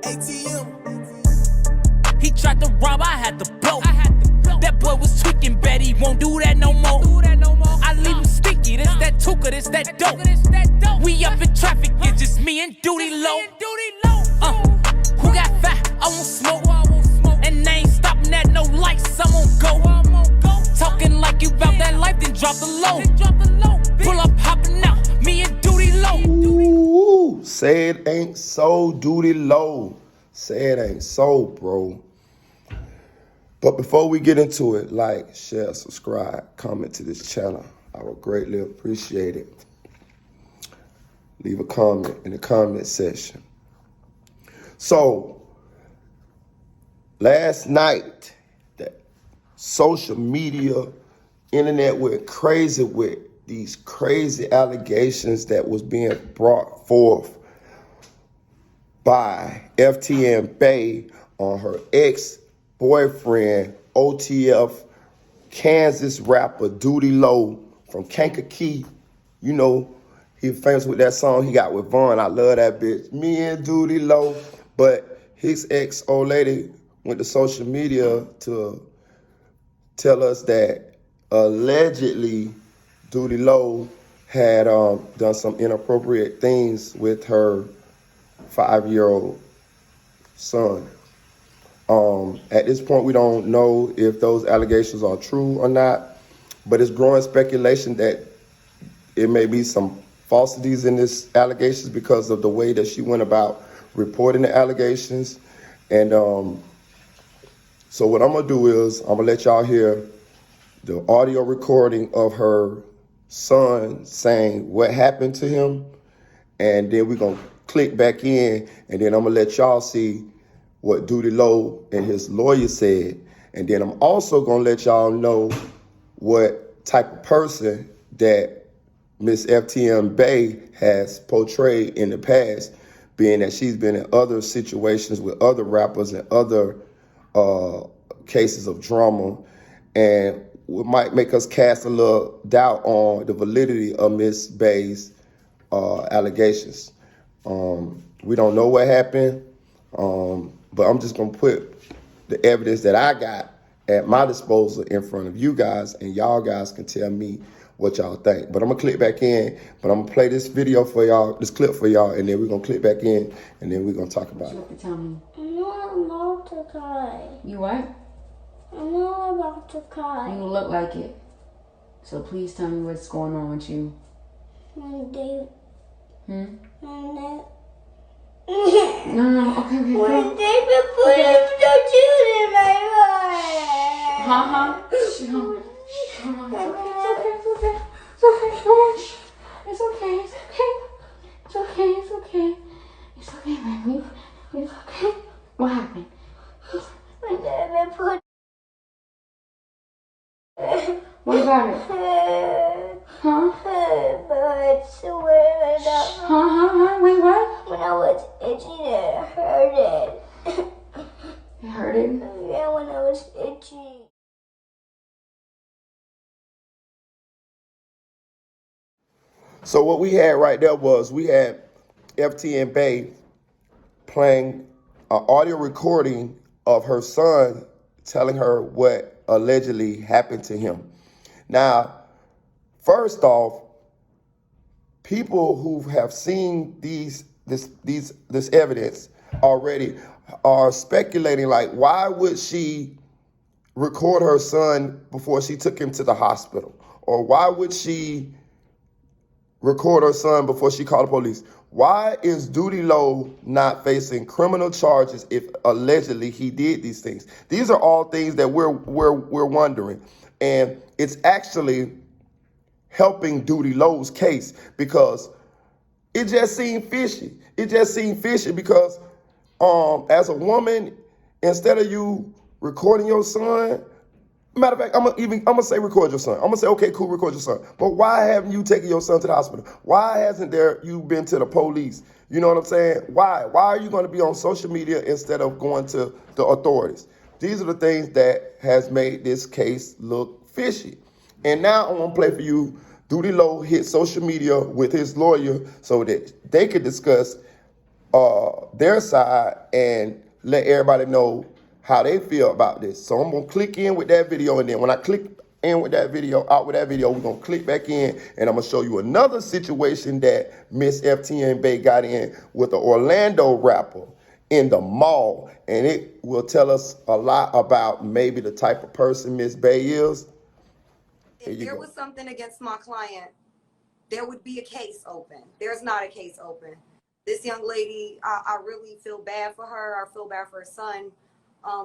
ATM. He tried to rob, I had to blow. That boy was tweaking, bet he won't do that no more. I leave him sticky, this that tuka, this that dope. We up in traffic, it's just me and Doodie low. Who got fat? I won't smoke. And they ain't stopping at no lights, I won't go. Talking like you bout that life, then drop the low. Pull up, hopping out, me and Doodie low. Ooh, say it ain't so, Doodie low. Say it ain't so, bro. But before we get into it, like, share, subscribe, comment to this channel. I would greatly appreciate it. Leave a comment in the comment section. So, last night, the social media, internet went crazy with these crazy allegations that was being brought forth by FTM Bay on her ex-boyfriend, OTF, Kansas rapper Doodie Low from Kankakee. You know, he famous with that song he got with Vaughn. I love that bitch. Me and Doodie Low. But his ex-old lady went to social media to tell us that allegedly Doodie Low had done some inappropriate things with her 5-year-old son. At this point, we don't know if those allegations are true or not, but it's growing speculation that it may be some falsities in this allegations because of the way that she went about reporting the allegations. And so what I'm gonna do is I'm gonna let y'all hear the audio recording of her son saying what happened to him, and then we're gonna click back in, and then I'm gonna let y'all see what Doodie Low and his lawyer said. And then I'm also gonna let y'all know what type of person that Miss FTM Bay has portrayed in the past, being that she's been in other situations with other rappers and other cases of drama, and it might make us cast a little doubt on the validity of Miss Bay's allegations. We don't know what happened, but I'm just gonna put the evidence that I got at my disposal in front of you guys, and y'all guys can tell me what y'all think. But I'm gonna click back in, but I'm gonna play this video for y'all, this clip for y'all, and then we're gonna click back in, and then we're gonna talk about it. You have to tell me. I'm not about to cry. You what? I'm not about to cry. You look like it. So please tell me what's going on with you. One day. Hmm? One day. No, okay. One day before the tattoo in my heart. Uh-huh. It's okay. It's okay, baby. It's okay. What happened? One day before. What about it? Huh? But swear enough. Huh? Wait, what? When I was itchy, it hurted. It hurted? Yeah, when I was itchy. So what we had right there was we had FTM Bay playing an audio recording of her son telling her what allegedly happened to him. Now, first off, people who have seen this evidence already are speculating, like, why would she record her son before she took him to the hospital? Or why would she record her son before she called the police? Why is Doodie Low not facing criminal charges if allegedly he did these things? These are all things that we're wondering. And it's actually helping Doodie Low's case because it just seemed fishy. It just seemed fishy because as a woman, instead of you recording your son, matter of fact, I'm gonna say record your son. I'm gonna say, okay, cool, record your son. But why haven't you taken your son to the hospital? Why hasn't you been to the police? You know what I'm saying? Why? Why are you gonna be on social media instead of going to the authorities? These are the things that has made this case look fishy. And now I'm gonna play for you. Doodie Low hit social media with his lawyer so that they could discuss their side and let everybody know how they feel about this. So I'm gonna click in with that video, and then when I click in with that video, out with that video, we're gonna click back in, and I'm gonna show you another situation that Miss FTN Bay got in with an Orlando rapper in the mall, and it will tell us a lot about maybe the type of person Miss Bay is. If there was something against my client, there would be a case open. There's not a case open. This young lady, I really feel bad for her. I feel bad for her son,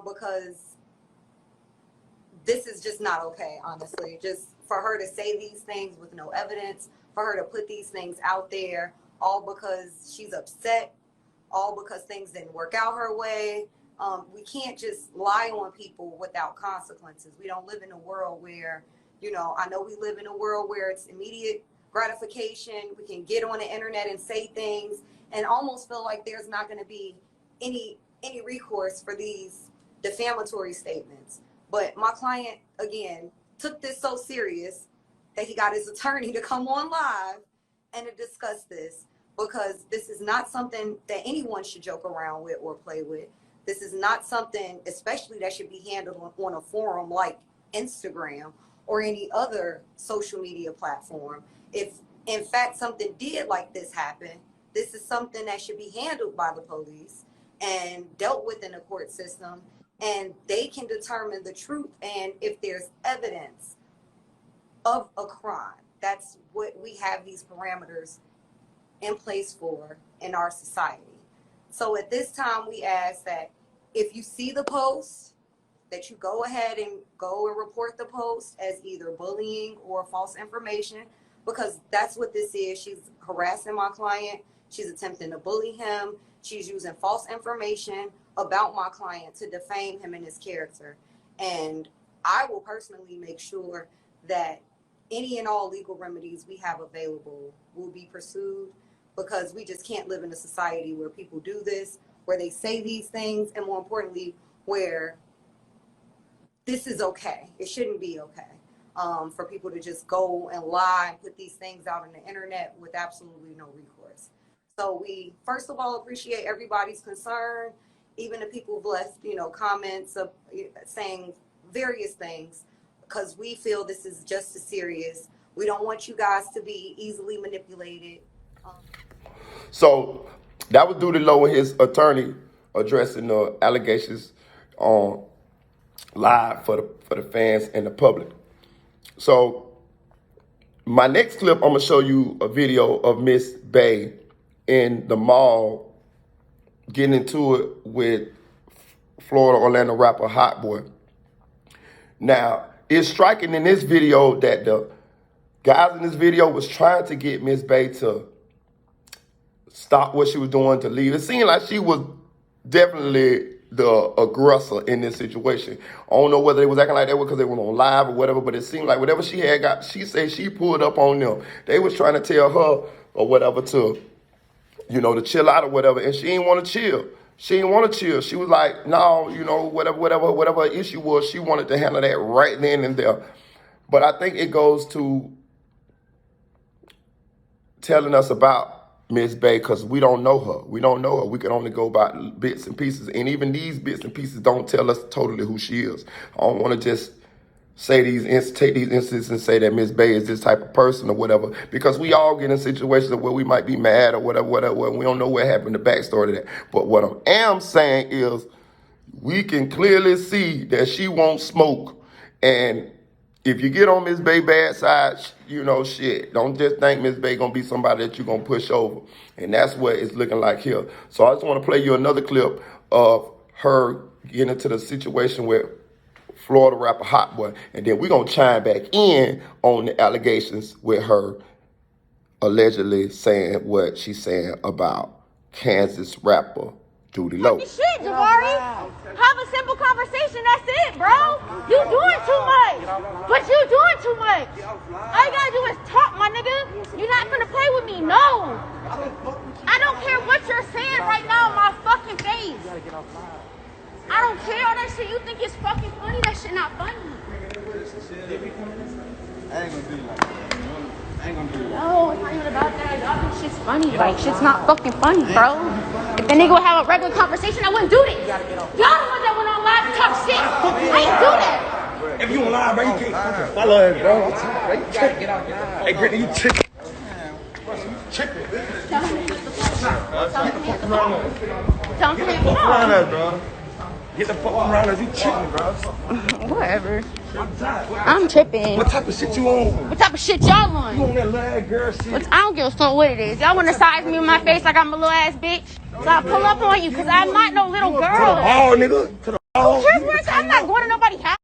because this is just not okay, honestly. Just for her to say these things with no evidence, for her to put these things out there, all because she's upset, all because things didn't work out her way. We can't just lie on people without consequences. We don't live in a world where, you know, I know we live in a world where it's immediate gratification. We can get on the internet and say things and almost feel like there's not going to be any recourse for these defamatory statements. But my client, again, took this so serious that he got his attorney to come on live and to discuss this, because this is not something that anyone should joke around with or play with. This is not something, especially, that should be handled on a forum like Instagram or any other social media platform. If in fact something did like this happen, this is something that should be handled by the police and dealt with in the court system, and they can determine the truth. And if there's evidence of a crime, that's what we have these parameters in place for in our society. So at this time, we ask that if you see the post, that you go ahead and report the post as either bullying or false information, because that's what this is. She's harassing my client. She's attempting to bully him. She's using false information about my client to defame him and his character. And I will personally make sure that any and all legal remedies we have available will be pursued, because we just can't live in a society where people do this, where they say these things, and more importantly, where this is okay. It shouldn't be okay for people to just go and lie and put these things out on the internet with absolutely no recourse. So we, first of all, appreciate everybody's concern, even the people who've left, you know, comments of saying various things, because we feel this is just as serious. We don't want you guys to be easily manipulated. So that was Doodie Low and his attorney addressing the allegations on live for the fans and the public. So my next clip, I'm gonna show you a video of Miss Bay in the mall getting into it with Florida Orlando rapper Hot Boy. Now, it's striking in this video that the guys in this video was trying to get Miss Bay to stop what she was doing, to leave. It seemed like she was definitely the aggressor in this situation. I don't know whether they was acting like that because they were on live or whatever, but it seemed like whatever she had got, she said she pulled up on them. They was trying to tell her or whatever to, you know, to chill out or whatever, and she didn't want to chill. She didn't want to chill. She was like, no, you know, whatever her issue was, she wanted to handle that right then and there. But I think it goes to telling us about Miss Bay, because we don't know her. We don't know her. We can only go by bits and pieces. And even these bits and pieces don't tell us totally who she is. I don't want to just say take these instances and say that Miss Bay is this type of person or whatever, because we all get in situations where we might be mad or whatever, and we don't know what happened, the backstory to that. But what I am saying is we can clearly see that she won't smoke. And if you get on Miss Bay bad side, you know, shit, don't just think Miss Bay gonna be somebody that you're gonna push over. And that's what it's looking like here. So I just wanna play you another clip of her getting into the situation with Florida rapper Hot Boy. And then we're gonna chime back in on the allegations with her allegedly saying what she's saying about Kansas rapper Doodie Low. Shit, Jabari. Have a simple conversation. That's it, bro. You doing too much. But you doing too much. All you gotta do is talk, my nigga. You're not gonna play with me. No. I don't care what you're saying right now in my fucking face. I don't care all that shit. You think it's fucking funny? That shit not funny. I ain't gonna do like that. No, it's not even about that. Y'all think shit's funny. Like, shit's not fucking funny, bro. If the nigga would have a regular conversation, I wouldn't do this. Y'all the ones that went on live and talk shit. I ain't do that. If you on live, bro, you can't follow us, bro. You tripping. Hey, Brittany, you tripping. Tripping. Tell him to hit the phone. Tell him to hit the phone. Tell him to hit the Around phone. us, bro. Get the fuck around us. You tripping, bro. Whatever. I'm tripping. What type of shit you on? What type of shit y'all You on? on that little ass girl shit? I don't give a fuck what it is. Y'all want to size me in my face like I'm a little ass bitch? So I pull up on you because I'm not no little girl. Oh, nigga. To the ball. Who cares? I'm not going to nobody's house.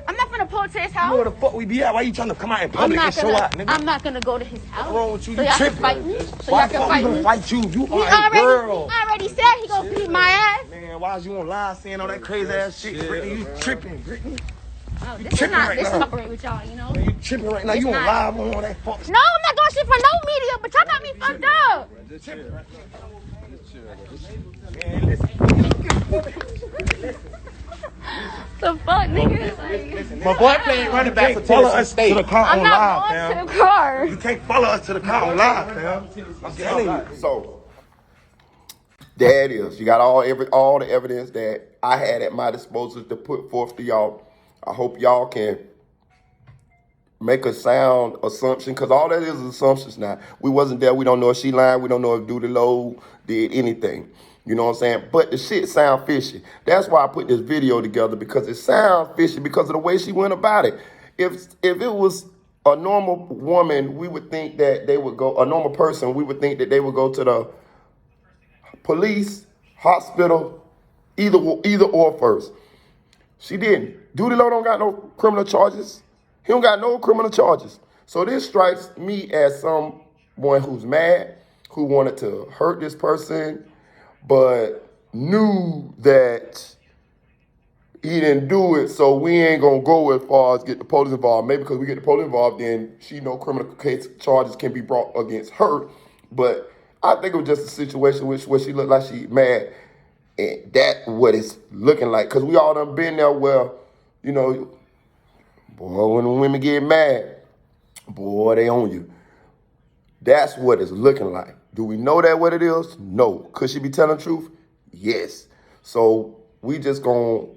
I'm not gonna pull to his You know house. where the fuck we be at? Why you trying to come out in I'm public and not show out, gonna. nigga? I'm not gonna go to his house. What's wrong with you? So You y'all can tripping. fight me. So Why y'all the can fuck we fight gonna me. fight you? You He are a girl. already said he gonna beat my ass. Man, why is you on live saying all that crazy ass shit? Brittany, you tripping, Brittany. Oh, this is tripping not. right This now. separate with y'all, you know. You tripping right now. You on not. live on all that fuck shit. No, I'm not doing shit for no media, but y'all got me fucked up. Man, listen. The fuck, nigga? My boy playing running back for Follow Tennessee us to State. the car I'm on not live, going fam. to the car. You can't follow us to the car on live, fam. I'm telling you. So there it is. You got all the evidence that I had at my disposal to put forth to y'all. I hope y'all can make a sound assumption, because all that is assumptions now. We wasn't there. We don't know if she lied. We don't know if Doodie Low did anything. You know what I'm saying? But the shit sound fishy. That's why I put this video together, because it sounds fishy because of the way she went about it. If it was a normal woman, we would think that they would go, a normal person, we would think that they would go to the police, hospital, either or first. She didn't. Doodie Low don't got no criminal charges. He don't got no criminal charges. So this strikes me as someone who's mad, who wanted to hurt this person, but knew that he didn't do it, so we ain't gonna go as far as get the police involved. Maybe because we get the police involved, then she know criminal case charges can be brought against her. But I think it was just a situation where she looked like she mad, and that what it's looking like. Because we all done been there where, you know, boy, when the women get mad, boy, they own you. That's what it's looking like. Do we know that what it is? No. Could she be telling the truth? Yes. So we just gonna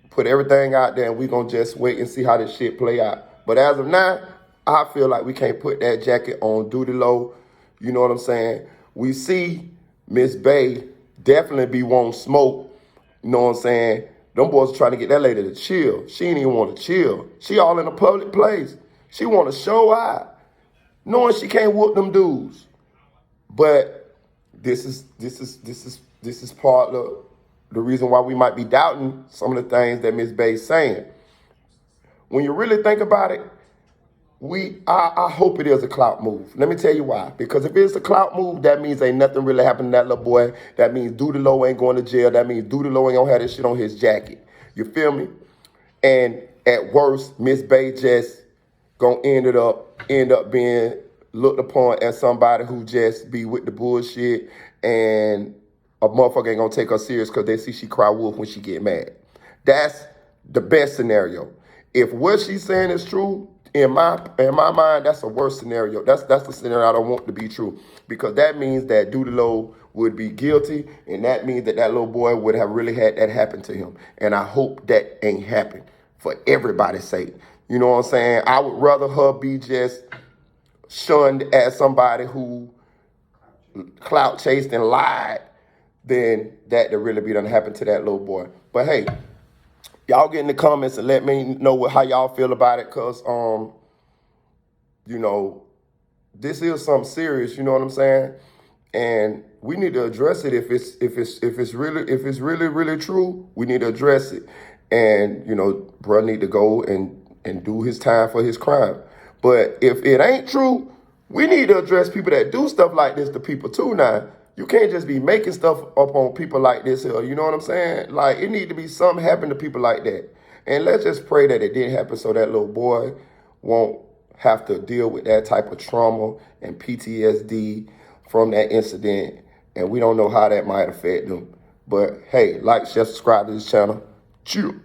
put everything out there and we gonna just wait and see how this shit play out. But as of now, I feel like we can't put that jacket on Doodie Low. You know what I'm saying? We see Miss Bay definitely be wanting smoke. You know what I'm saying? Them boys are trying to get that lady to chill. She ain't even want to chill. She all in a public place. She want to show out, knowing she can't whoop them dudes. But this is part of the reason why we might be doubting some of the things that Miss Bay's saying. When you really think about it, I hope it is a clout move. Let me tell you why. Because if it's a clout move, that means ain't nothing really happened to that little boy. That means Doodie Low ain't going to jail. That means Doodie Low ain't gonna have this shit on his jacket. You feel me? And at worst, Miss Bay just gonna end up being looked upon as somebody who just be with the bullshit, and a motherfucker ain't gonna take her serious because they see she cry wolf when she get mad. That's the best scenario. If what she's saying is true, in my mind, that's a worse scenario. That's the scenario I don't want to be true, because that means that Doodie Low would be guilty, and that means that little boy would have really had that happen to him. And I hope that ain't happen for everybody's sake. You know what I'm saying? I would rather her be just shunned as somebody who clout chased and lied than that to really be done happen to that little boy. But hey, y'all get in the comments and let me know how y'all feel about it, because you know, this is something serious, you know what I'm saying? And we need to address it. If it's really true, we need to address it. And you know, bruh need to go and do his time for his crime. But if it ain't true, we need to address people that do stuff like this to people too now. You can't just be making stuff up on people like this here, you know what I'm saying? Like, it need to be something happen to people like that. And let's just pray that it didn't happen so that little boy won't have to deal with that type of trauma and PTSD from that incident. And we don't know how that might affect them. But hey, like, share, subscribe to this channel. Chill.